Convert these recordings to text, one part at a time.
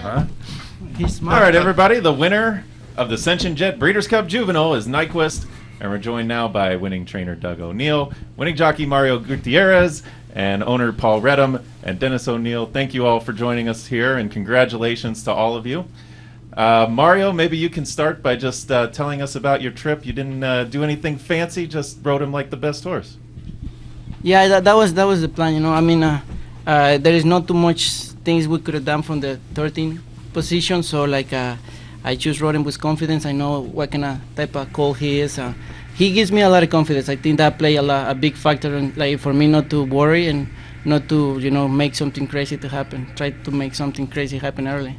huh? He's smart. All right, everybody. The winner of the Sentient Jet Breeders' Cup Juvenile is Nyquist, and we're joined now by winning trainer Doug O'Neill, winning jockey Mario Gutierrez, and owner Paul Redham and Dennis O'Neill. Thank you all for joining us here, and congratulations to all of you. Mario, maybe you can start by just telling us about your trip. You didn't do anything fancy, just rode him like the best horse. Yeah, that was the plan. You know, I mean, there is not too much things we could have done from the 13th position. So like, I just rode him with confidence. I know what kind of type of colt he is. He gives me a lot of confidence. I think that play a big factor in, like, for me not to worry and not to, you know, make something crazy to happen. Try to make something crazy happen early.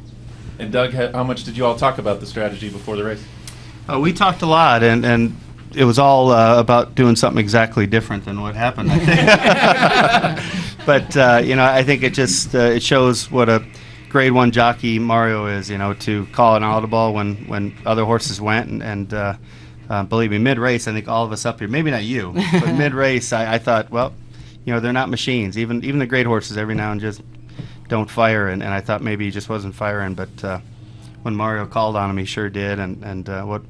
And Doug, how much did you all talk about the strategy before the race? We talked a lot, and it was all about doing something exactly different than what happened, I think. But, you know, I think it just it shows what a grade one jockey Mario is, you know, to call an audible when other horses went. And believe me, mid-race, I think all of us up here, maybe not you, but mid-race, I thought, well, you know, they're not machines. Even the great horses every now and just don't fire, and I thought maybe he just wasn't firing, but when Mario called on him, he sure did. And what,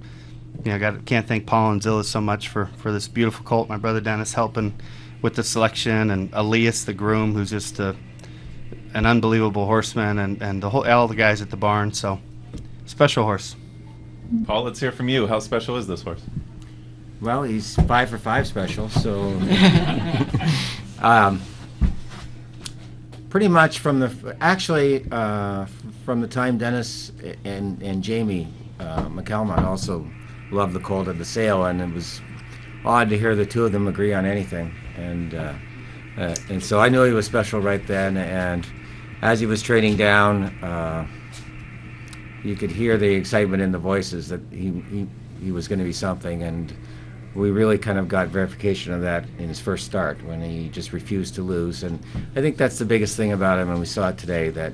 you know, can't thank Paul and Zilla so much for this beautiful colt. My brother Dennis helping with the selection, and Elias the groom, who's just an unbelievable horseman, and all the guys at the barn. So special horse. Paul, let's hear from you. How special is this horse? Well, he's 5 for 5 special, so pretty much from the time Dennis and Jamie McElmont also loved the colt at the sale, and it was odd to hear the two of them agree on anything. And so I knew he was special right then. And as he was training down, you could hear the excitement in the voices that he was going to be something. And we really kind of got verification of that in his first start when he just refused to lose. And I think that's the biggest thing about him, and we saw it today, that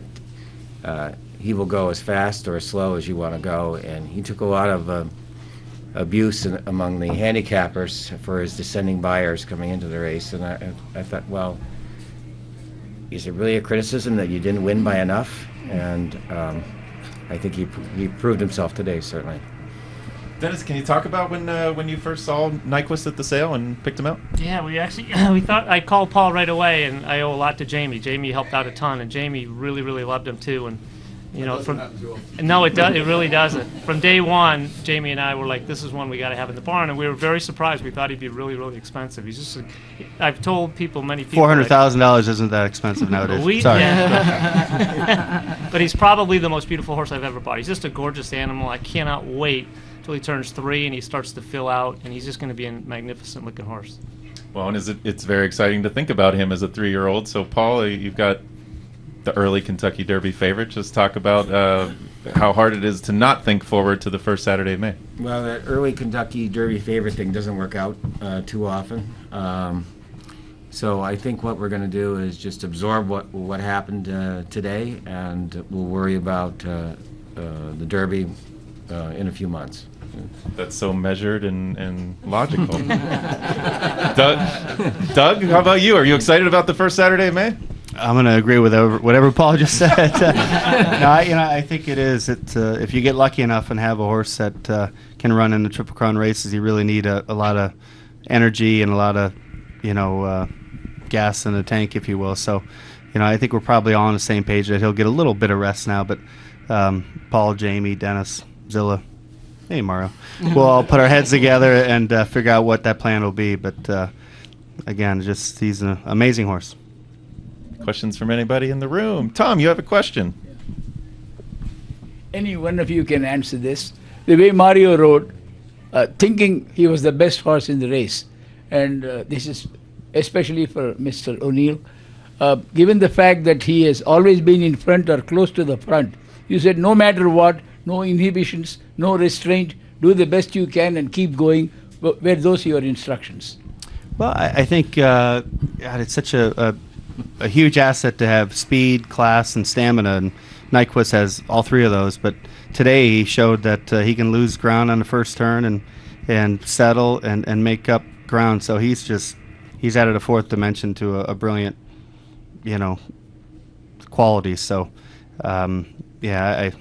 he will go as fast or as slow as you want to go. And he took a lot of abuse among the handicappers for his descending buyers coming into the race. And I thought, well, is it really a criticism that you didn't win by enough? And I think he proved himself today, certainly. Dennis, can you talk about when you first saw Nyquist at the sale and picked him out? Yeah, we thought, I called Paul right away, and I owe a lot to Jamie. Jamie helped out a ton, and Jamie really, really loved him too. And you know, no, it really doesn't. From day one, Jamie and I were like, this is one we got to have in the barn, and we were very surprised. We thought he'd be really, really expensive. He's just, I've told many people. $400,000 isn't that expensive nowadays. Sorry. Yeah. But he's probably the most beautiful horse I've ever bought. He's just a gorgeous animal. I cannot wait till he turns 3 and he starts to fill out, and he's just going to be a magnificent looking horse. Well, and it's very exciting to think about him as a 3-year-old. So, Paul, you've got the early Kentucky Derby favorite. Just talk about how hard it is to not think forward to the first Saturday of May. Well, that early Kentucky Derby favorite thing doesn't work out too often. So I think what we're going to do is just absorb what happened today, and we'll worry about the Derby in a few months. That's so measured and logical. Doug, how about you? Are you excited about the first Saturday of May? I'm going to agree with whatever Paul just said. I think it is. If you get lucky enough and have a horse that can run in the Triple Crown races, you really need a lot of energy and a lot of, gas in the tank, if you will. So, I think we're probably all on the same page that he'll get a little bit of rest now. But Paul, Jamie, Dennis, Zilla, hey, Mario, we'll all put our heads together and figure out what that plan will be. But, again, he's an amazing horse. Questions from anybody in the room? Tom, you have a question. Any one of you can answer this. The way Mario rode, thinking he was the best horse in the race, and this is especially for Mr. O'Neill, given the fact that he has always been in front or close to the front, you said no matter what, no inhibitions, no restraint, do the best you can and keep going. Were those your instructions? Well, I think God, it's such a huge asset to have speed, class, and stamina, and Nyquist has all three of those. But today he showed that he can lose ground on the first turn and settle and make up ground. So he's added a fourth dimension to a brilliant, quality. So it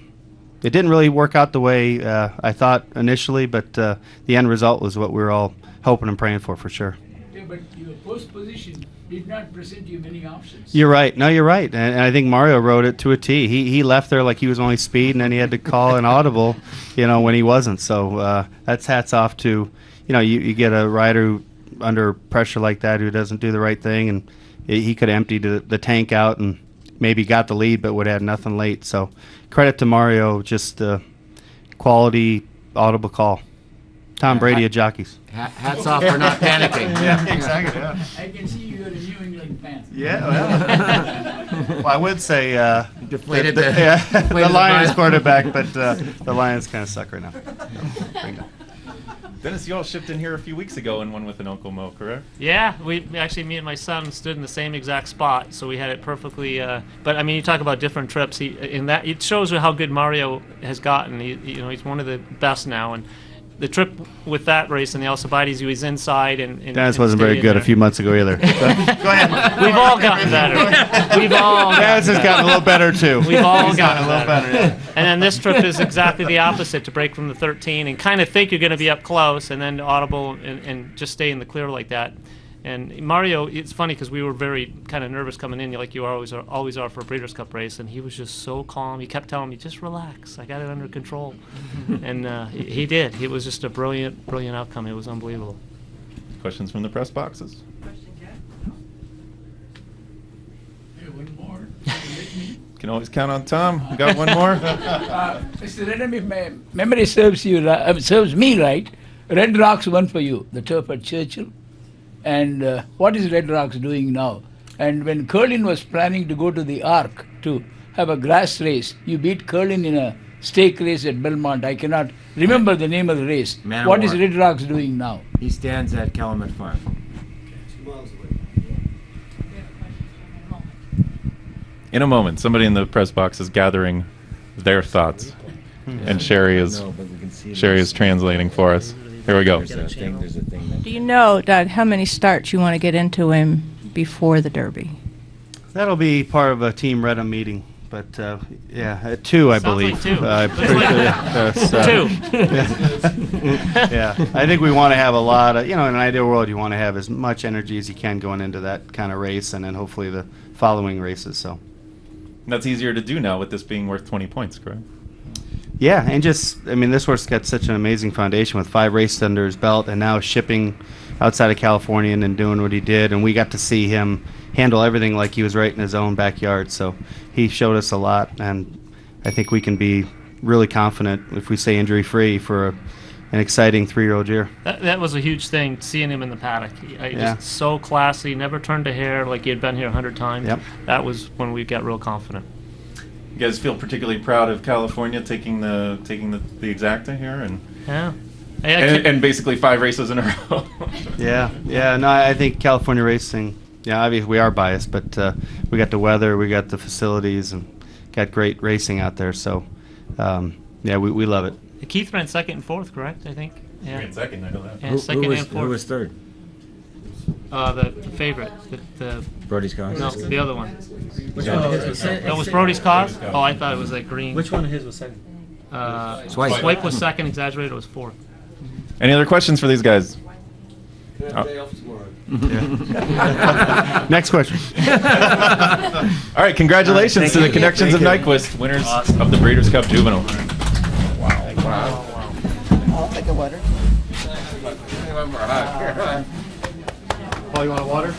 didn't really work out the way I thought initially, but the end result was what we were all hoping and praying for sure. Yeah, but your post position did not present you many options. You're right. No, you're right. And I think Mario wrote it to a T. He left there like he was only speed, and then he had to call an audible, when he wasn't. So that's hats off to, you get a rider who, under pressure like that, who doesn't do the right thing, and he could have emptied the tank out and maybe got the lead, but would have nothing late. So credit to Mario, just quality audible call. Tom Brady of jockeys. Hats off for not panicking. Yeah, exactly. Yeah. I can see you're a New England fan. Yeah, well, I would say Deflated the Lions quarterback, but the Lions kind of suck right now. Dennis, you all shipped in here a few weeks ago and won with an Uncle Mo, correct? Yeah, me and my son stood in the same exact spot, so we had it perfectly. But I mean, you talk about different trips. It shows you how good Mario has gotten. He's one of the best now, and the trip with that race in the Alcibiades, he was inside and Dennis wasn't very good a few months ago either. Go ahead. We've all gotten better. Dennis has gotten a little better too. We've all He's gotten a little better. Yeah. And then this trip is exactly the opposite, to break from the 13 and kind of think you're going to be up close, and then audible and just stay in the clear like that. And Mario, it's funny because we were very kind of nervous coming in, like you always are for a Breeders' Cup race, and he was just so calm. He kept telling me, just relax, I got it under control. And he did. It was just a brilliant outcome. It was unbelievable. Questions from the press boxes? Hey, one more. Can always count on Tom. We got one more. Mr. Redham, if my memory serves me right, Red Rocks won for you, the turf at Churchill. And what is Red Rocks doing now? And when Curlin was planning to go to the Arc to have a grass race, you beat Curlin in a stake race at Belmont. I cannot remember the name of the race. Man What of is War. Red Rocks doing now? He stands at Calumet Farm. In a moment, somebody in the press box is gathering their thoughts, and Sherry is translating for us. Here we go. There's a thing that Do you know, Doug, how many starts you want to get into him before the Derby? That'll be part of a Team Redham meeting. But, at 2, I Sounds believe. like 2. I'm pretty sure, 2. Yeah, I think we want to have a lot of, in an ideal world, you want to have as much energy as you can going into that kind of race, and then hopefully the following races. So. That's easier to do now with this being worth 20 points, correct? Yeah, and this horse got such an amazing foundation with 5 races under his belt, and now shipping outside of California and doing what he did, and we got to see him handle everything like he was right in his own backyard. So he showed us a lot, and I think we can be really confident if we stay injury-free for an exciting 3-year-old year. That was a huge thing, seeing him in the paddock. Yeah. Just so classy, never turned a hair like he had been here 100 times. Yep. That was when we got real confident. You guys feel particularly proud of California taking the exacta here and basically 5 races in a row. Yeah. No, I think California racing. Yeah, obviously we are biased, but we got the weather, we got the facilities, and got great racing out there. So, we love it. Keith ran second and fourth, correct? I think. Yeah. Ran second, I know that. Yeah, second and fourth. Who was third? The favorite, the Brody's Cause? no, the other one. Which one of his was second? That was Brody's Cause. Oh, I thought it was like Green. Which one of his was second? Swipe. Swipe was second. Exaggerated was fourth. Any other questions for these guys? Next question. All right, congratulations Thank to the you. Connections Thank of you. Nyquist, winners of the Breeders' Cup Juvenile. I'll take a water. Paul, you want a water?